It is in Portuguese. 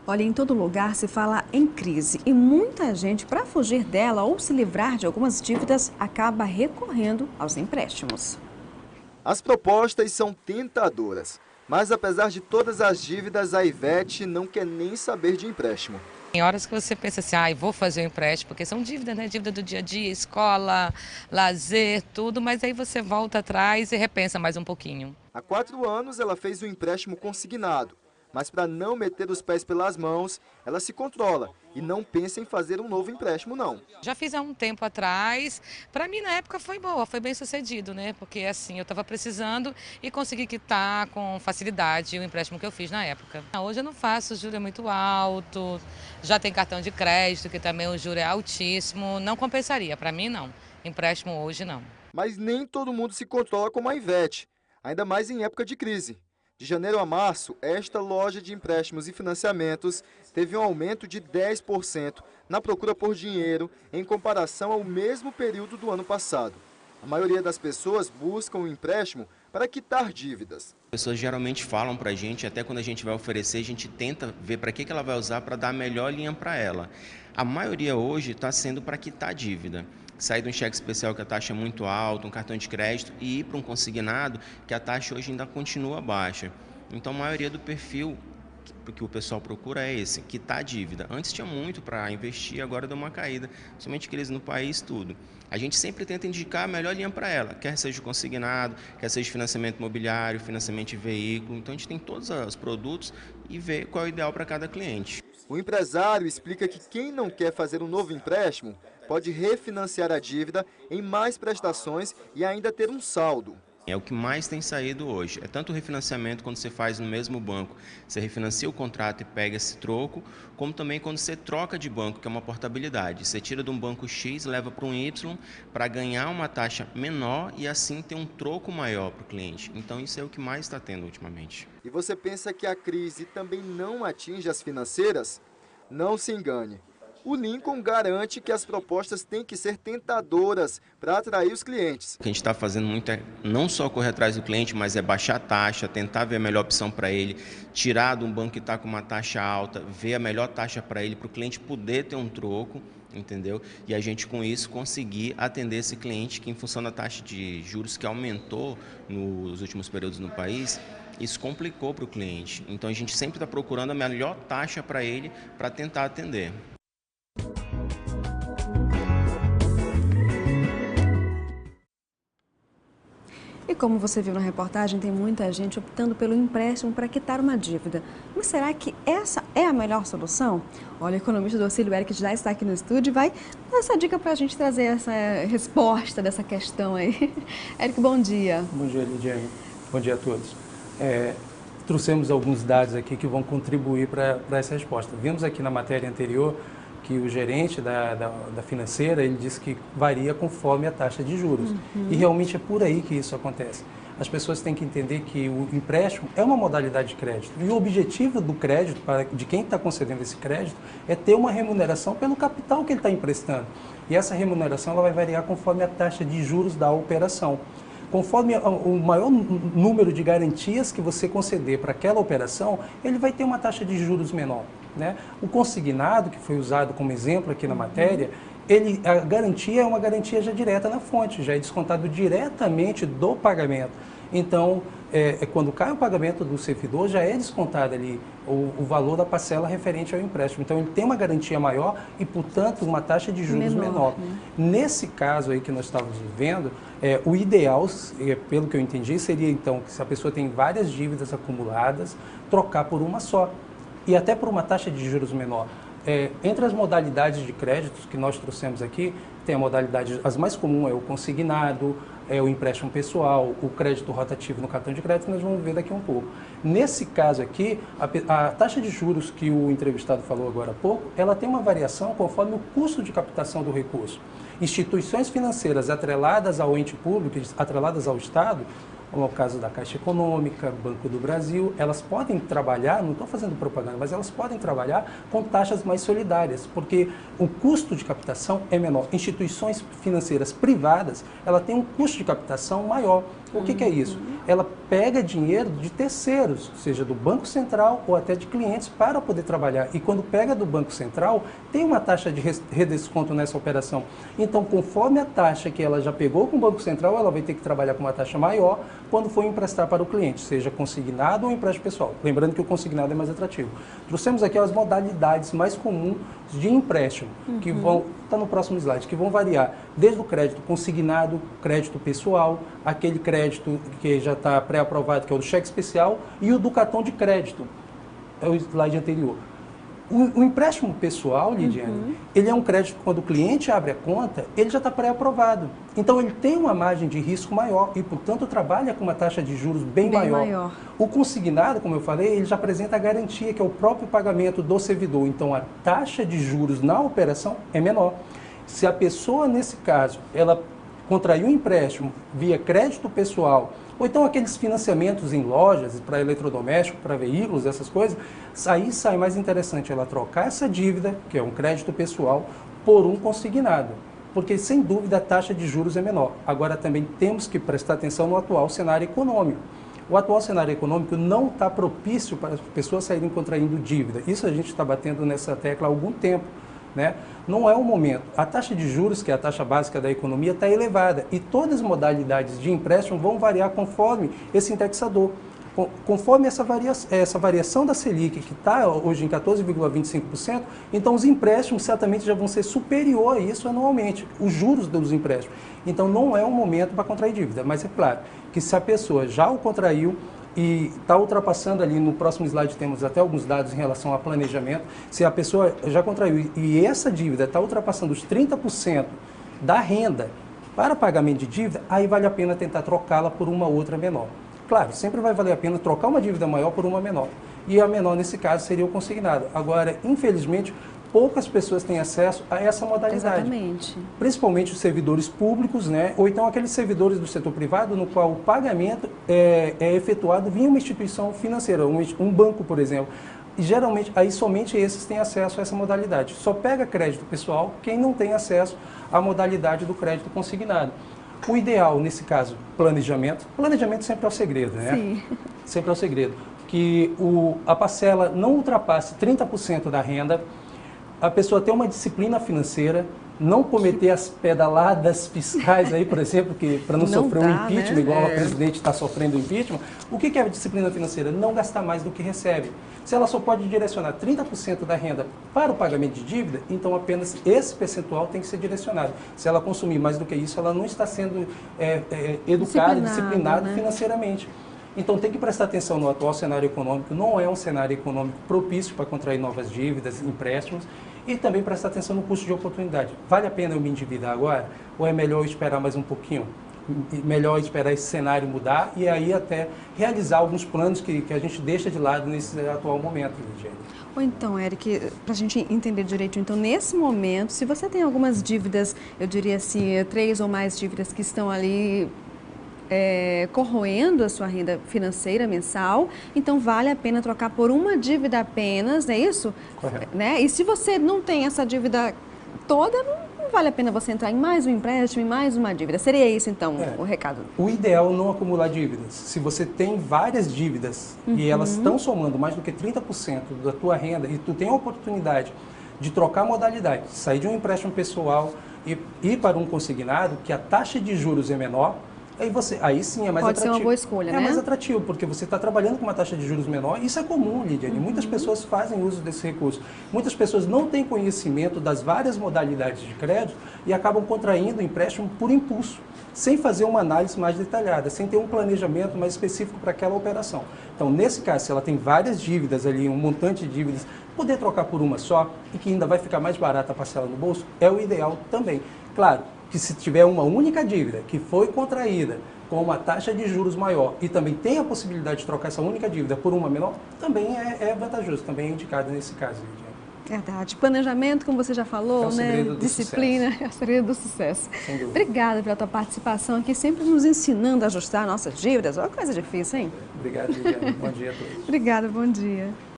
Olha, em todo lugar se fala em crise e muita gente, para fugir dela ou se livrar de algumas dívidas, acaba recorrendo aos empréstimos. As propostas são tentadoras, mas apesar de todas as dívidas, a Ivete não quer nem saber de empréstimo. Tem horas que você pensa assim, vou fazer o empréstimo, porque são dívidas, né? Dívida do dia a dia, escola, lazer, tudo, mas aí você volta atrás e repensa mais um pouquinho. Há 4 anos ela fez um empréstimo consignado, mas para não meter os pés pelas mãos, ela se controla e não pensa em fazer um novo empréstimo não. Já fiz há um tempo atrás, para mim na época foi boa, foi bem sucedido, né? Porque assim, eu estava precisando e consegui quitar com facilidade o empréstimo que eu fiz na época. Hoje eu não faço, o juro é muito alto, já tem cartão de crédito, que também o juro é altíssimo, não compensaria, para mim não, empréstimo hoje não. Mas nem todo mundo se controla como a Ivete, ainda mais em época de crise. De janeiro a março, esta loja de empréstimos e financiamentos teve um aumento de 10% na procura por dinheiro em comparação ao mesmo período do ano passado. A maioria das pessoas buscam o empréstimo para quitar dívidas. As pessoas geralmente falam para a gente, até quando a gente vai oferecer, a gente tenta ver para que ela vai usar para dar a melhor linha para ela. A maioria hoje está sendo para quitar dívida. Sair de um cheque especial que a taxa é muito alta, um cartão de crédito e ir para um consignado que a taxa hoje ainda continua baixa. Então a maioria do perfil que o pessoal procura é esse, quitar a dívida. Antes tinha muito para investir, agora deu uma caída, somente crise no país, tudo. A gente sempre tenta indicar a melhor linha para ela, quer seja consignado, quer seja financiamento imobiliário, financiamento de veículo. Então a gente tem todos os produtos e vê qual é o ideal para cada cliente. O empresário explica que quem não quer fazer um novo empréstimo pode refinanciar a dívida em mais prestações e ainda ter um saldo. É o que mais tem saído hoje. É tanto o refinanciamento quando você faz no mesmo banco, você refinancia o contrato e pega esse troco, como também quando você troca de banco, que é uma portabilidade. Você tira de um banco X, leva para um Y, para ganhar uma taxa menor e assim ter um troco maior para o cliente. Então isso é o que mais está tendo ultimamente. E você pensa que a crise também não atinge as financeiras? Não se engane. O Lincoln garante que as propostas têm que ser tentadoras para atrair os clientes. O que a gente está fazendo muito é não só correr atrás do cliente, mas é baixar a taxa, tentar ver a melhor opção para ele, tirar de um banco que está com uma taxa alta, ver a melhor taxa para ele, para o cliente poder ter um troco, entendeu? E a gente com isso conseguir atender esse cliente que em função da taxa de juros que aumentou nos últimos períodos no país, isso complicou para o cliente. Então a gente sempre está procurando a melhor taxa para ele para tentar atender. E como você viu na reportagem, tem muita gente optando pelo empréstimo para quitar uma dívida. Mas será que essa é a melhor solução? Olha, o economista do auxílio, Eric, já está aqui no estúdio e vai dar essa dica para a gente trazer essa resposta dessa questão aí. Eric, bom dia. Bom dia, Lidiane. Bom dia a todos. Trouxemos alguns dados aqui que vão contribuir para essa resposta. Vimos aqui na matéria anterior que o gerente da financeira, ele disse que varia conforme a taxa de juros. E realmente é por aí que isso acontece. As pessoas têm que entender que o empréstimo é uma modalidade de crédito. E o objetivo do crédito, de quem está concedendo esse crédito, é ter uma remuneração pelo capital que ele está emprestando. E essa remuneração ela vai variar conforme a taxa de juros da operação. Conforme o maior número de garantias que você conceder para aquela operação, ele vai ter uma taxa de juros menor, né? O consignado, que foi usado como exemplo aqui na matéria, a garantia é uma garantia já direta na fonte, já é descontado diretamente do pagamento. Então, quando cai o pagamento do servidor, já é descontado ali o valor da parcela referente ao empréstimo. Então, ele tem uma garantia maior e, portanto, uma taxa de juros menor. Né? Nesse caso aí que nós estávamos vivendo, o ideal, pelo que eu entendi, seria, então, que se a pessoa tem várias dívidas acumuladas, trocar por uma só. E até por uma taxa de juros menor. Entre as modalidades de créditos que nós trouxemos aqui, tem a modalidade, as mais comuns é o consignado, o empréstimo pessoal, o crédito rotativo no cartão de crédito, que nós vamos ver daqui a um pouco. Nesse caso aqui, a taxa de juros que o entrevistado falou agora há pouco, ela tem uma variação conforme o custo de captação do recurso. Instituições financeiras atreladas ao ente público, atreladas ao Estado, como é o caso da Caixa Econômica, Banco do Brasil, elas podem trabalhar, não estou fazendo propaganda, mas elas podem trabalhar com taxas mais solidárias, porque o custo de captação é menor. Instituições financeiras privadas, ela tem um custo de captação maior. O que é isso? ela pega dinheiro de terceiros, seja do Banco Central ou até de clientes, para poder trabalhar. E quando pega do Banco Central, tem uma taxa de redesconto nessa operação. Então, conforme a taxa que ela já pegou com o Banco Central, ela vai ter que trabalhar com uma taxa maior quando for emprestar para o cliente, seja consignado ou empréstimo pessoal. Lembrando que o consignado é mais atrativo. Trouxemos aqui as modalidades mais comuns de empréstimo, que vão, está no próximo slide, que vão variar desde o crédito consignado, crédito pessoal, aquele crédito que já está pré-aprovado, que é o do cheque especial, e o do cartão de crédito, é o slide anterior. O empréstimo pessoal, Lidiane, ele é um crédito que quando o cliente abre a conta, ele já está pré-aprovado. Então, ele tem uma margem de risco maior e, portanto, trabalha com uma taxa de juros bem maior. O consignado, como eu falei, ele já apresenta a garantia, que é o próprio pagamento do servidor. Então, a taxa de juros na operação é menor. Se a pessoa, nesse caso, ela contraiu um empréstimo via crédito pessoal, ou então aqueles financiamentos em lojas, para eletrodoméstico, para veículos, essas coisas, aí sai mais interessante ela trocar essa dívida, que é um crédito pessoal, por um consignado. Porque, sem dúvida, a taxa de juros é menor. Agora, também temos que prestar atenção no atual cenário econômico. O atual cenário econômico não está propício para as pessoas saírem contraindo dívida. Isso a gente está batendo nessa tecla há algum tempo, né? Não é o momento. A taxa de juros, que é a taxa básica da economia, está elevada e todas as modalidades de empréstimo vão variar conforme esse indexador. Conforme essa variação da Selic, que está hoje em 14,25%, então os empréstimos certamente já vão ser superior a isso anualmente, os juros dos empréstimos. Então não é um momento para contrair dívida, mas é claro que se a pessoa já o contraiu, e está ultrapassando ali, no próximo slide temos até alguns dados em relação a planejamento, se a pessoa já contraiu e essa dívida está ultrapassando os 30% da renda para pagamento de dívida, aí vale a pena tentar trocá-la por uma outra menor. Claro, sempre vai valer a pena trocar uma dívida maior por uma menor. E a menor, nesse caso, seria o consignado. Agora, infelizmente, poucas pessoas têm acesso a essa modalidade. Exatamente. Principalmente os servidores públicos, né? Ou então aqueles servidores do setor privado no qual o pagamento é efetuado via uma instituição financeira, um banco, por exemplo. E geralmente, aí somente esses têm acesso a essa modalidade. Só pega crédito pessoal quem não tem acesso à modalidade do crédito consignado. O ideal, nesse caso, planejamento. Planejamento sempre é o segredo, né? Sim. Sempre é o segredo. Que a parcela não ultrapasse 30% da renda, a pessoa ter uma disciplina financeira, não cometer as pedaladas fiscais aí, por exemplo, para não sofrer um impeachment, né? Igual a presidente está sofrendo impeachment. O que é a disciplina financeira? Não gastar mais do que recebe. Se ela só pode direcionar 30% da renda para o pagamento de dívida, então apenas esse percentual tem que ser direcionado. Se ela consumir mais do que isso, ela não está sendo educada, disciplinada, né? Financeiramente. Então tem que prestar atenção no atual cenário econômico, não é um cenário econômico propício para contrair novas dívidas, empréstimos, e também prestar atenção no custo de oportunidade. Vale a pena eu me endividar agora ou é melhor eu esperar mais um pouquinho? Melhor esperar esse cenário mudar e aí até realizar alguns planos que a gente deixa de lado nesse atual momento, Lidiane. Ou então, Eric, para a gente entender direito, então nesse momento, se você tem algumas dívidas, eu diria assim, 3 ou mais dívidas que estão ali corroendo a sua renda financeira mensal, então vale a pena trocar por uma dívida apenas, não é isso? Correto. Né? E se você não tem essa dívida toda, não vale a pena você entrar em mais um empréstimo, em mais uma dívida. Seria isso, então, o recado? O ideal é não acumular dívidas. Se você tem várias dívidas e elas estão somando mais do que 30% da tua renda e tu tem a oportunidade de trocar a modalidade, sair de um empréstimo pessoal e ir para um consignado, que a taxa de juros é menor, aí sim é mais atrativo. Pode ser uma boa escolha, né? É mais atrativo, porque você está trabalhando com uma taxa de juros menor. Isso é comum, Lidiane. Muitas pessoas fazem uso desse recurso. Muitas pessoas não têm conhecimento das várias modalidades de crédito e acabam contraindo empréstimo por impulso, sem fazer uma análise mais detalhada, sem ter um planejamento mais específico para aquela operação. Então, nesse caso, se ela tem várias dívidas ali, um montante de dívidas, poder trocar por uma só e que ainda vai ficar mais barata a parcela no bolso, é o ideal também. Claro, que se tiver uma única dívida que foi contraída com uma taxa de juros maior e também tem a possibilidade de trocar essa única dívida por uma menor, também é vantajoso, também é indicado nesse caso. Verdade. Planejamento, como você já falou, né? Disciplina, é o segredo do sucesso. Sem dúvida. Obrigada pela tua participação aqui, sempre nos ensinando a ajustar nossas dívidas. Olha que coisa difícil, hein? Obrigado, Lidiane. Bom dia a todos. Obrigada, bom dia.